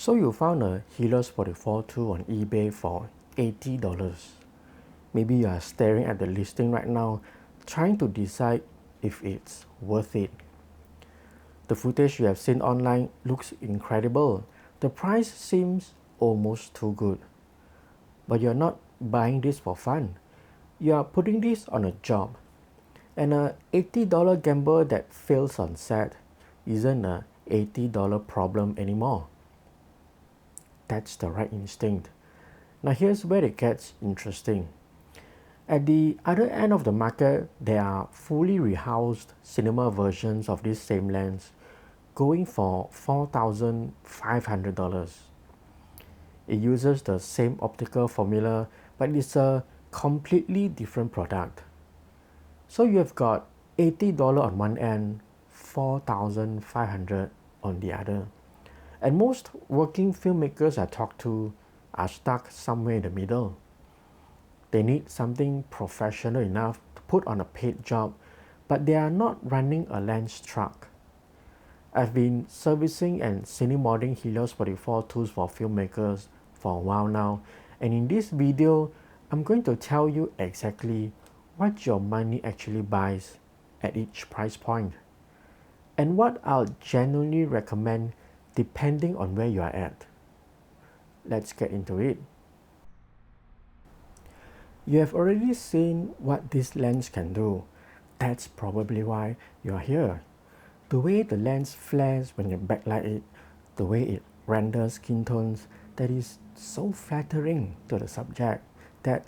So you found a Helios 44-2 on eBay for $80. Maybe you are staring at the listing right now, trying to decide if it's worth it. The footage you have seen online looks incredible. The price seems almost too good. But you're not buying this for fun. You are putting this on a job. And a $80 gamble that fails on set isn't a $80 problem anymore. That's the right instinct. Now here's where it gets interesting. At the other end of the market, there are fully rehoused cinema versions of this same lens going for $4,500. It uses the same optical formula, but it's a completely different product. So you have got $80 on one end, $4,500 on the other. And most working filmmakers I talk to are stuck somewhere in the middle. They need something professional enough to put on a paid job, but they are not running a lens truck. I've been servicing and cinemodding Helios 44 tools for filmmakers for a while now, and in this video, I'm going to tell you exactly what your money actually buys at each price point, and what I'll genuinely recommend depending on where you are at. Let's get into it. You have already seen what this lens can do. That's probably why you are here. The way the lens flares when you backlight it, the way it renders skin tones, that is so flattering to the subject, that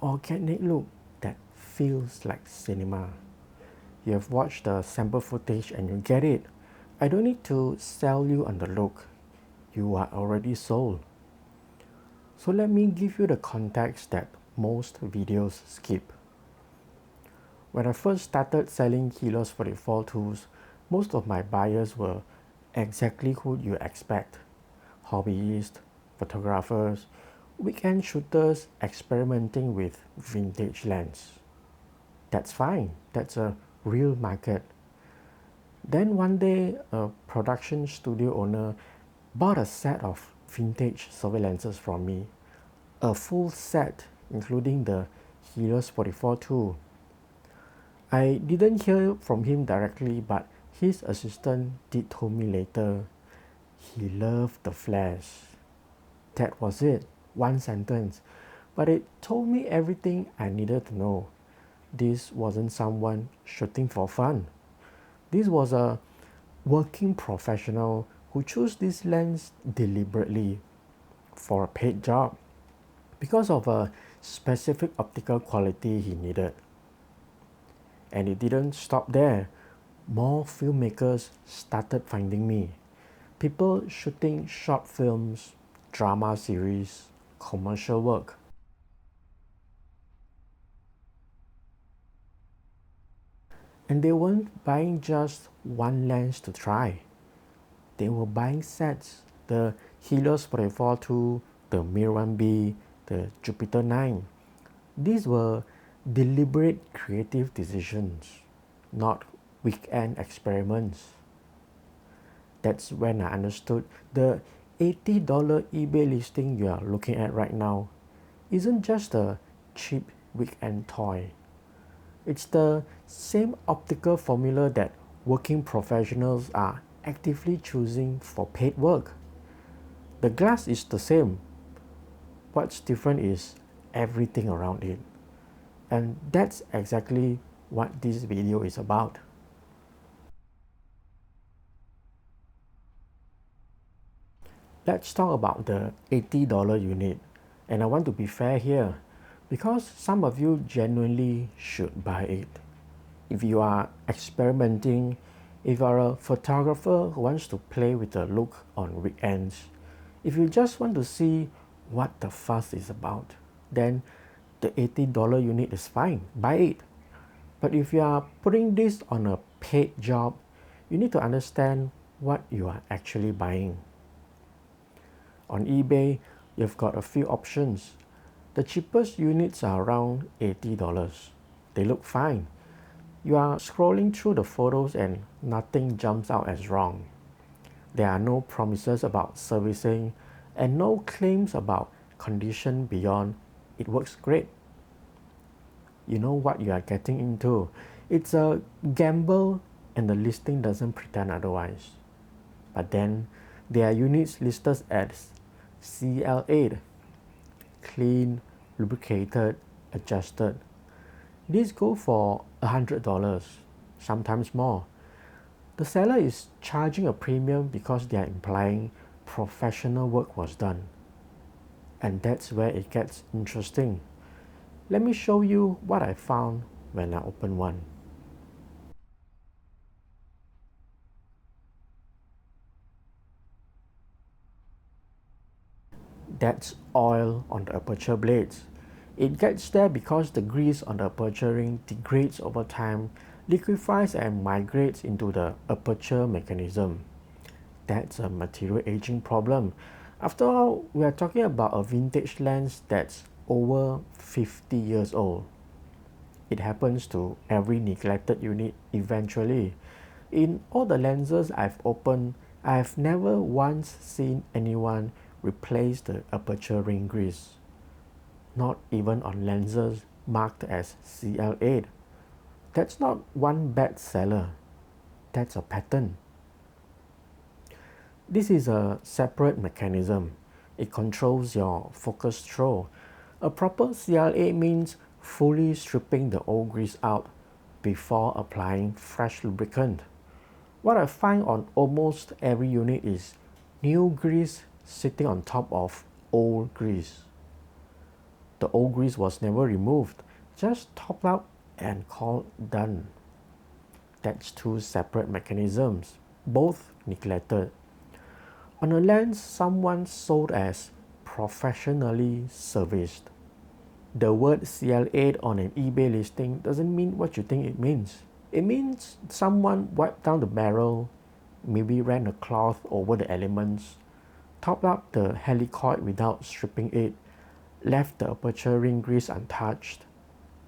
organic look that feels like cinema. You have watched the sample footage and you get it. I don't need to sell you on the look. You are already sold. So let me give you the context that most videos skip. When I first started selling Helios 44 tools, most of my buyers were exactly who you expect. Hobbyists, photographers, weekend shooters experimenting with vintage lens. That's fine, that's a real market. Then one day, a production studio owner bought a set of vintage surveillances from me. A full set, including the Helios 44 tool. I didn't hear from him directly, but his assistant did tell me later. He loved the flash. That was it, one sentence. But it told me everything I needed to know. This wasn't someone shooting for fun. This was a working professional who chose this lens deliberately for a paid job because of a specific optical quality he needed. And it didn't stop there. More filmmakers started finding me. People shooting short films, drama series, commercial work. And they weren't buying just one lens to try. They were buying sets. The Helios 44-2, the Mir 1B, the Jupiter 9. These were deliberate creative decisions, not weekend experiments. That's when I understood the $80 eBay listing you are looking at right now isn't just a cheap weekend toy. It's the same optical formula that working professionals are actively choosing for paid work. The glass is the same. What's different is everything around it. And that's exactly what this video is about. Let's talk about the $80 unit. And I want to be fair here, because some of you genuinely should buy it. If you are experimenting, if you are a photographer who wants to play with the look on weekends, if you just want to see what the fuss is about, then the $80 unit is fine, buy it. But if you are putting this on a paid job, you need to understand what you are actually buying. On eBay, you've got a few options. The cheapest units are around $80. They look fine. You are scrolling through the photos and nothing jumps out as wrong. There are no promises about servicing and no claims about condition beyond it works great. You know what you are getting into. It's a gamble and the listing doesn't pretend otherwise. But then there are units listed as CLA-ed, clean, lubricated, adjusted. These go for $100, sometimes more. The seller is charging a premium because they are implying professional work was done. And that's where it gets interesting. Let me show you what I found when I opened one. That's oil on the aperture blades. It gets there because the grease on the aperture ring degrades over time, liquefies and migrates into the aperture mechanism. That's a material aging problem. After all, we are talking about a vintage lens that's over 50 years old. It happens to every neglected unit eventually. In all the lenses I've opened, I've never once seen anyone replace the aperture ring grease. Not even on lenses marked as CL-ed. That's not one bad seller. That's a pattern. This is a separate mechanism. It controls your focus throw. A proper CLA means fully stripping the old grease out before applying fresh lubricant. What I find on almost every unit is new grease sitting on top of old grease. The old grease was never removed, just topped up and called done. That's two separate mechanisms, both neglected. On a lens someone sold as professionally serviced. The word CL-ed on an eBay listing doesn't mean what you think it means. It means someone wiped down the barrel, maybe ran a cloth over the elements, topped up the helicoid without stripping it, left the aperture ring grease untouched,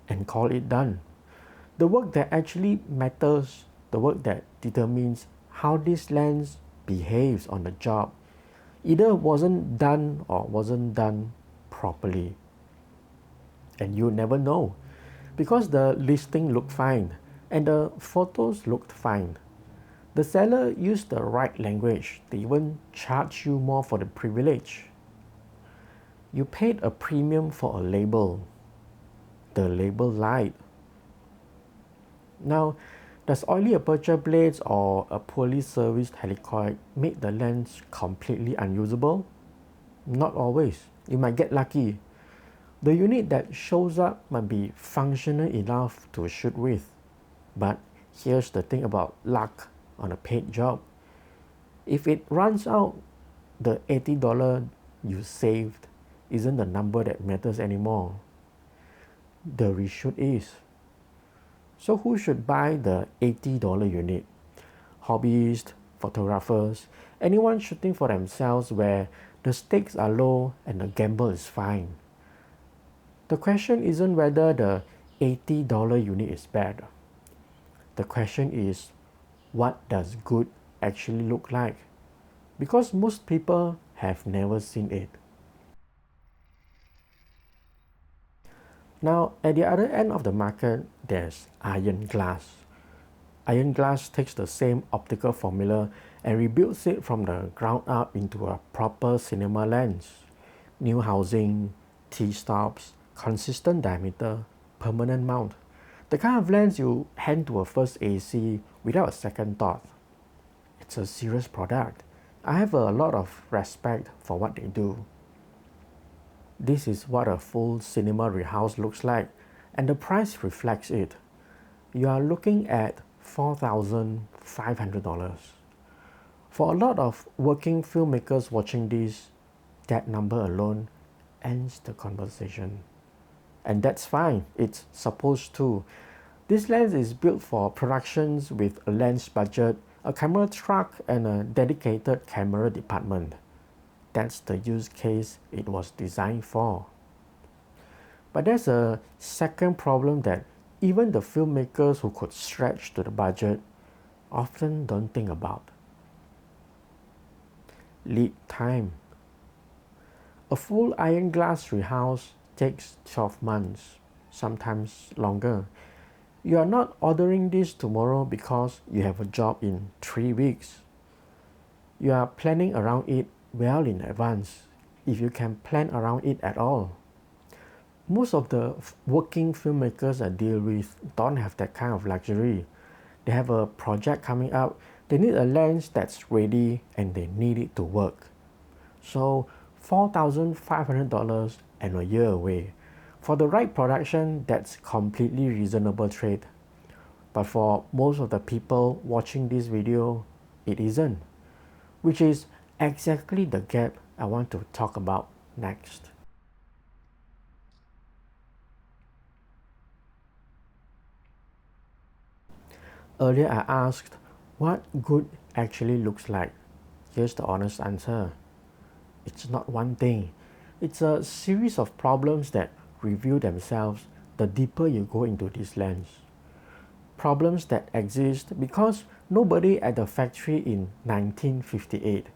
and called it done. The work that actually matters, the work that determines how this lens behaves on the job, either wasn't done or wasn't done properly. And you never know, because the listing looked fine and the photos looked fine. The seller used the right language. They even charge you more for the privilege. You paid a premium for a label. The label lied. Now, does oily aperture blades or a poorly serviced helicoid make the lens completely unusable? Not always. You might get lucky. The unit that shows up might be functional enough to shoot with. But here's the thing about luck on a paid job. If it runs out, the $80 you saved isn't the number that matters anymore. The reshoot is. So who should buy the $80 unit? Hobbyists, photographers, anyone shooting for themselves where the stakes are low and the gamble is fine. The question isn't whether the $80 unit is bad. The question is, what does good actually look like? Because most people have never seen it. Now, at the other end of the market, there's IronGlass. IronGlass takes the same optical formula and rebuilds it from the ground up into a proper cinema lens. New housing, T-stops, consistent diameter, permanent mount. The kind of lens you hand to a first AC without a second thought. It's a serious product. I have a lot of respect for what they do. This is what a full cinema rehouse looks like, and the price reflects it. You are looking at $4,500. For a lot of working filmmakers watching this, that number alone ends the conversation. And that's fine, it's supposed to. This lens is built for productions with a lens budget, a camera truck, and a dedicated camera department. That's the use case it was designed for. But there's a second problem that even the filmmakers who could stretch to the budget often don't think about. lead time. A full IronGlass rehouse takes 12 months, sometimes longer. You are not ordering this tomorrow because you have a job in 3 weeks. You are planning around it well in advance, if you can plan around it at all. Most of the working filmmakers I deal with don't have that kind of luxury. They have a project coming up, they need a lens that's ready and they need it to work. So $4,500 and a year away. For the right production, that's completely reasonable trade. But for most of the people watching this video, it isn't. Which is exactly the gap I want to talk about next. Earlier I asked what good actually looks like. Here's the honest answer. It's not one thing. It's a series of problems that reveal themselves the deeper you go into this lens. Problems that exist because nobody at the factory in 1958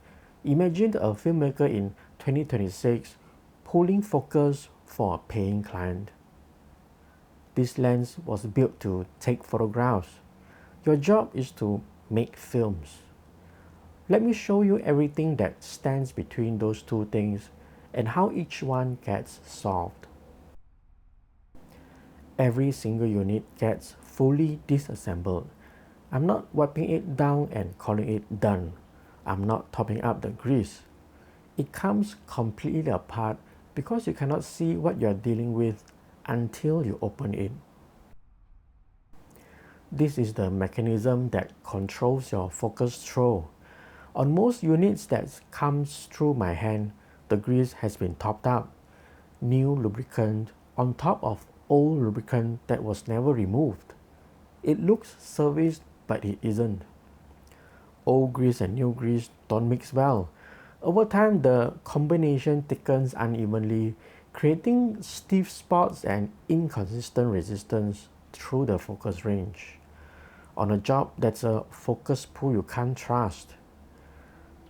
imagined a filmmaker in 2026 pulling focus for a paying client. This lens was built to take photographs. Your job is to make films. Let me show you everything that stands between those two things and how each one gets solved. Every single unit gets fully disassembled. I'm not wiping it down and calling it done. I'm not topping up the grease. It comes completely apart because you cannot see what you're dealing with until you open it. This is the mechanism that controls your focus throw. On most units that comes through my hand, the grease has been topped up. New lubricant on top of old lubricant that was never removed. It looks serviced, but it isn't. Old grease and new grease don't mix well. Over time, the combination thickens unevenly, creating stiff spots and inconsistent resistance through the focus range. On a job that's a focus pool you can't trust.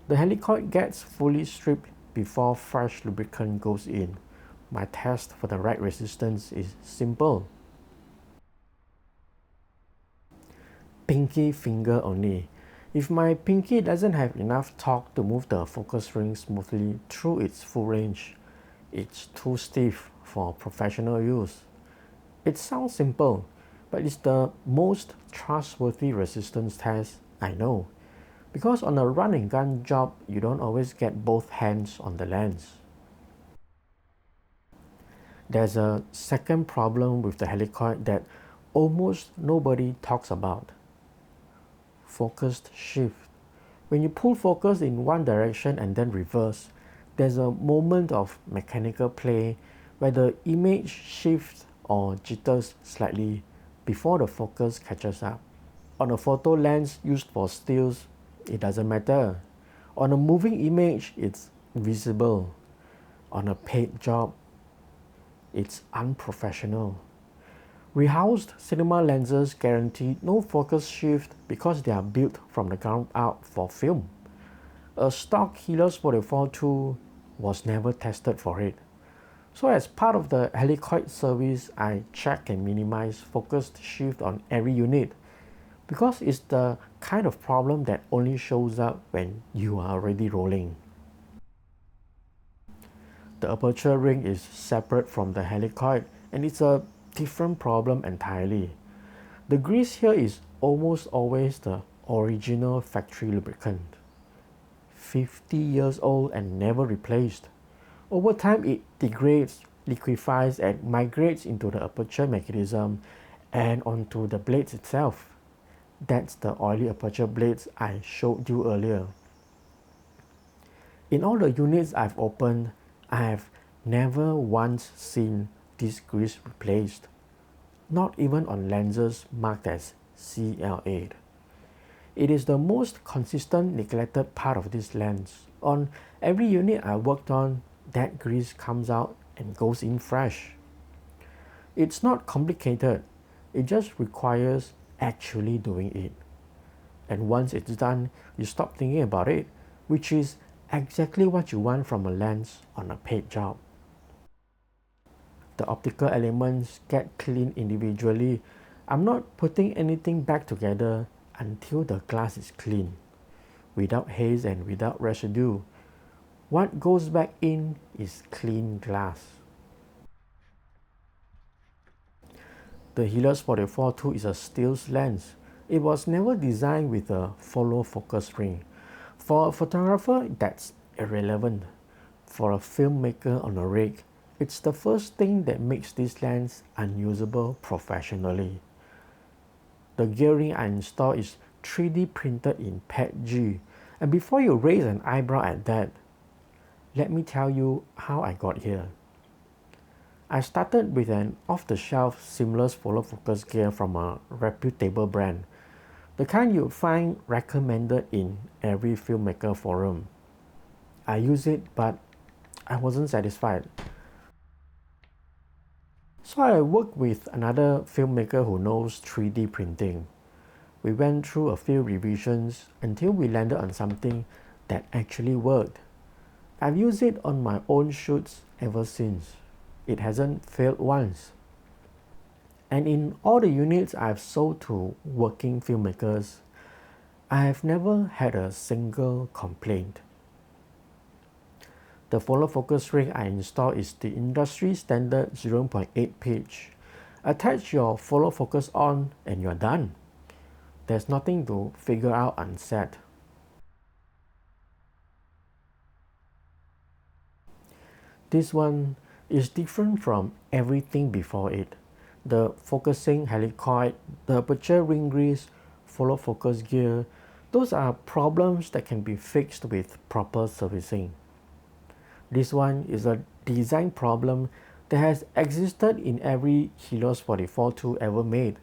The helicoid gets fully stripped before fresh lubricant goes in. My test for the right resistance is simple. Pinky finger only. If my pinky doesn't have enough torque to move the focus ring smoothly through its full range, it's too stiff for professional use. It sounds simple, but it's the most trustworthy resistance test I know. Because on a run and gun job, you don't always get both hands on the lens. There's a second problem with the helicoid that almost nobody talks about. Focused shift. When you pull focus in one direction and then reverse, there's a moment of mechanical play where the image shifts or jitters slightly before the focus catches up. On a photo lens used for stills, it doesn't matter. On a moving image, it's visible. On a paid job, it's unprofessional. Rehoused cinema lenses guarantee no focus shift because they are built from the ground up for film. A stock Helios 44-2 was never tested for it. So as part of the helicoid service, I check and minimize focused shift on every unit because it's the kind of problem that only shows up when you are already rolling. The aperture ring is separate from the helicoid and it's a different problem entirely. The grease here is almost always the original factory lubricant. 50 years old and never replaced. Over time it degrades, liquefies and migrates into the aperture mechanism and onto the blades itself. That's the oily aperture blades I showed you earlier. In all the units I've opened, I have never once seen this grease replaced. Not even on lenses marked as CLA-ed. It is the most consistent neglected part of this lens. On every unit I worked on, that grease comes out and goes in fresh. It's not complicated, it just requires actually doing it. And once it's done, you stop thinking about it, which is exactly what you want from a lens on a paid job. The optical elements get cleaned individually. I'm not putting anything back together until the glass is clean, without haze and without residue. What goes back in is clean glass. The Helios 44-2 is a stills lens. It was never designed with a follow focus ring. For a photographer, that's irrelevant. For a filmmaker on a rig, it's the first thing that makes this lens unusable professionally. The gearing I install is 3D printed in PETG. And before you raise an eyebrow at that, let me tell you how I got here. I started with an off-the-shelf seamless follow focus gear from a reputable brand, the kind you'd find recommended in every filmmaker forum. I used it, but I wasn't satisfied. So I worked with another filmmaker who knows 3D printing. We went through a few revisions until we landed on something that actually worked. I've used it on my own shoots ever since. It hasn't failed once. And in all the units I've sold to working filmmakers, I have never had a single complaint. The follow focus ring I installed is the industry standard 0.8 pitch. Attach your follow focus on and you're done. There's nothing to figure out on set. This one is different from everything before it. The focusing helicoid, the aperture ring grease, follow focus gear, those are problems that can be fixed with proper servicing. This one is a design problem that has existed in every Helios 44-2 ever made.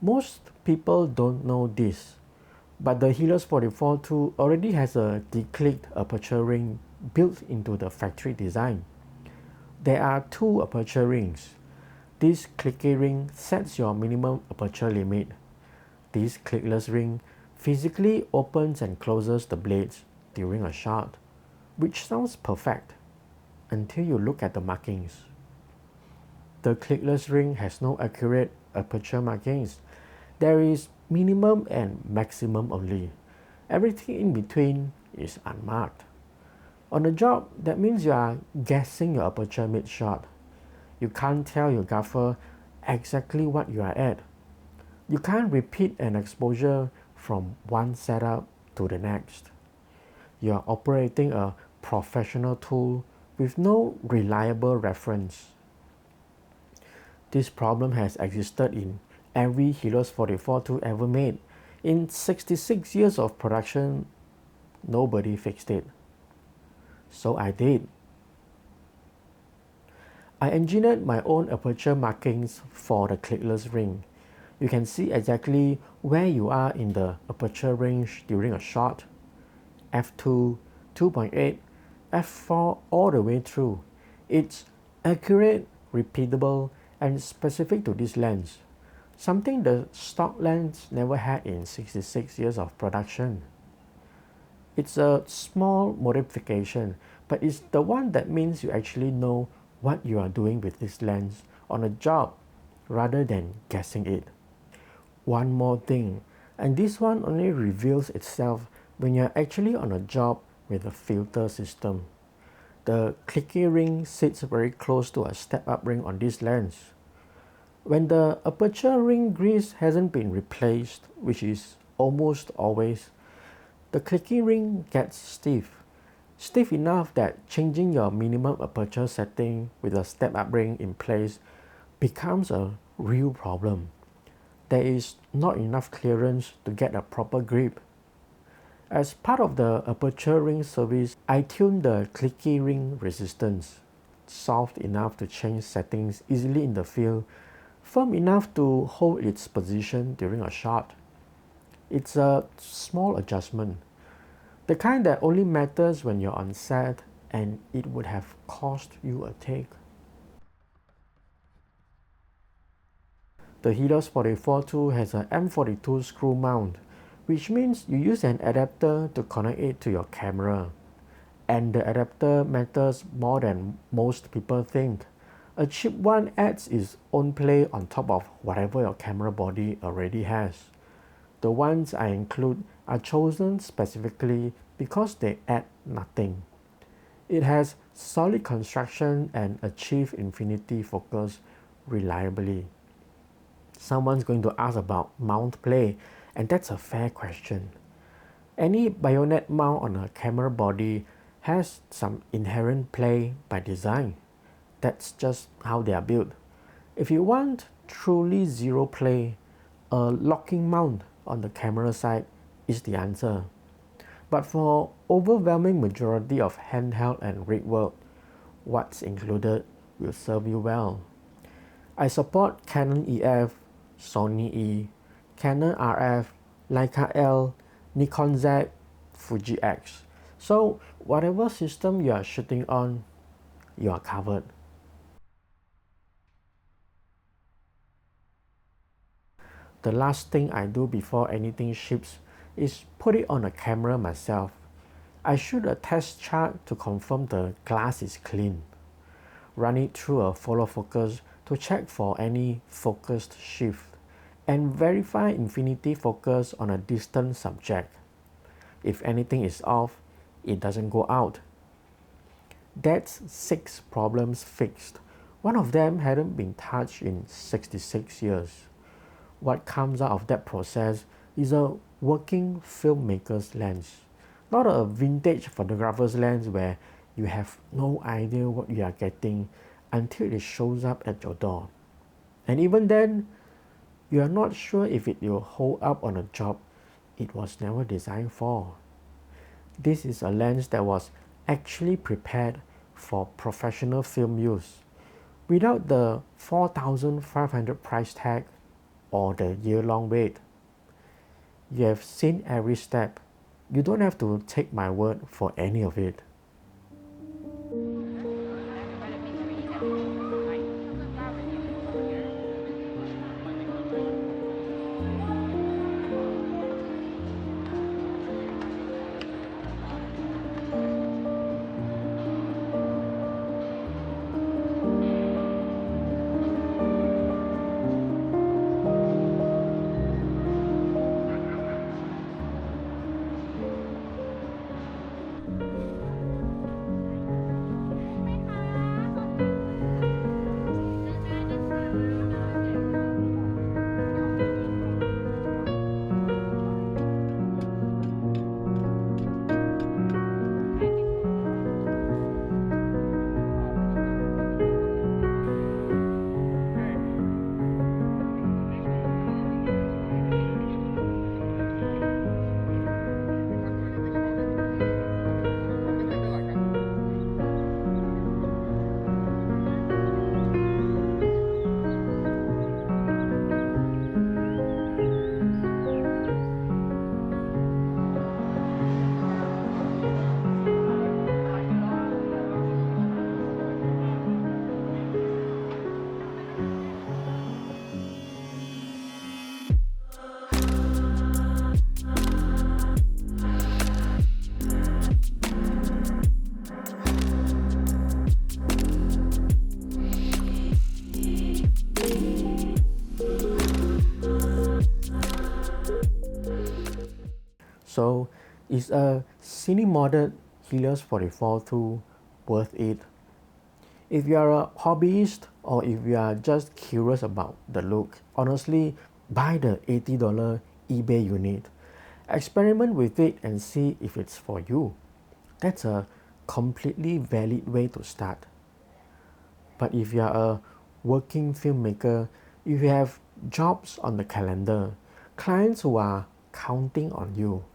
Most people don't know this, but the Helios 44-2 already has a declicked aperture ring built into the factory design. There are two aperture rings. This clicky ring sets your minimum aperture limit. This clickless ring physically opens and closes the blades during a shot, which sounds perfect until you look at the markings. The clickless ring has no accurate aperture markings. There is minimum and maximum only. Everything in between is unmarked. On a job, that means you are guessing your aperture mid-shot. You can't tell your gaffer exactly what you are at. You can't repeat an exposure from one setup to the next. You are operating a professional tool with no reliable reference. This problem has existed in every Helios 44-2 ever made. In 66 years of production, nobody fixed it. So I did. I engineered my own aperture markings for the clickless ring. You can see exactly where you are in the aperture range during a shot. f2, 2.8, f4 all the way through. It's accurate, repeatable, and specific to this lens. Something the stock lens never had in 66 years of production. It's a small modification, but it's the one that means you actually know what you are doing with this lens on a job rather than guessing it. One more thing, and this one only reveals itself when you're actually on a job with a filter system. The clicky ring sits very close to a step-up ring on this lens. When the aperture ring grease hasn't been replaced, which is almost always, the clicky ring gets stiff enough that changing your minimum aperture setting with a step-up ring in place becomes a real problem. There is not enough clearance to get a proper grip. As part of the aperture ring service, I tuned the clicky ring resistance, soft enough to change settings easily in the field, firm enough to hold its position during a shot. It's a small adjustment, the kind that only matters when you're on set and it would have cost you a take. The Helios 44-2 has a M42 screw mount, which means you use an adapter to connect it to your camera. And the adapter matters more than most people think. A cheap one adds its own play on top of whatever your camera body already has. The ones I include are chosen specifically because they add nothing. It has solid construction and achieves infinity focus reliably. Someone's going to ask about mount play, and that's a fair question. Any bayonet mount on a camera body has some inherent play by design. That's just how they are built. If you want truly zero play, a locking mount on the camera side is the answer. But for overwhelming majority of handheld and rig work, what's included will serve you well. I support Canon EF, Sony E, Canon RF, Leica L, Nikon Z, Fuji X. So whatever system you are shooting on, you are covered. The last thing I do before anything ships is put it on a camera myself. I shoot a test chart to confirm the glass is clean. Run it through a follow focus to check for any focused shift and verify infinity focus on a distant subject. If anything is off, it doesn't go out. That's 6 problems fixed. One of them hadn't been touched in 66 years. What comes out of that process is a working filmmaker's lens, not a vintage photographer's lens where you have no idea what you are getting until it shows up at your door. And even then, you are not sure if it will hold up on a job it was never designed for. This is a lens that was actually prepared for professional film use without the 4,500 price tag or the year-long wait. You have seen every step. You don't have to take my word for any of it. So is a cinemodded Helios 44 tool worth it? If you are a hobbyist or if you are just curious about the look, honestly, buy the $80 eBay unit. Experiment with it and see if it's for you. That's a completely valid way to start. But if you are a working filmmaker, if you have jobs on the calendar, clients who are counting on you,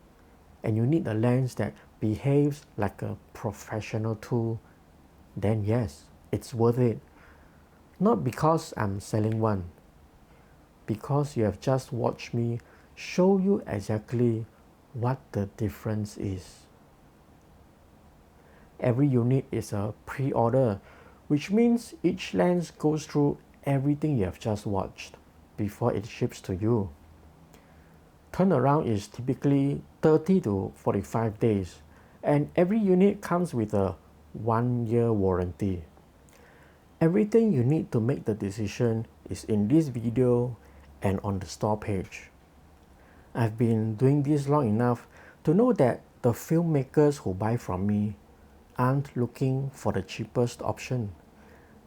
and you need a lens that behaves like a professional tool, then yes, it's worth it. Not because I'm selling one, because you have just watched me show you exactly what the difference is. Every unit is a pre-order, which means each lens goes through everything you have just watched before it ships to you. Turnaround is typically 30 to 45 days, and every unit comes with a 1-year warranty. Everything you need to make the decision is in this video and on the store page. I've been doing this long enough to know that the filmmakers who buy from me aren't looking for the cheapest option.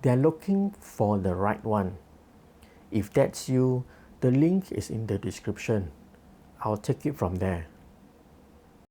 They're looking for the right one. If that's you, the link is in the description. I'll take it from there.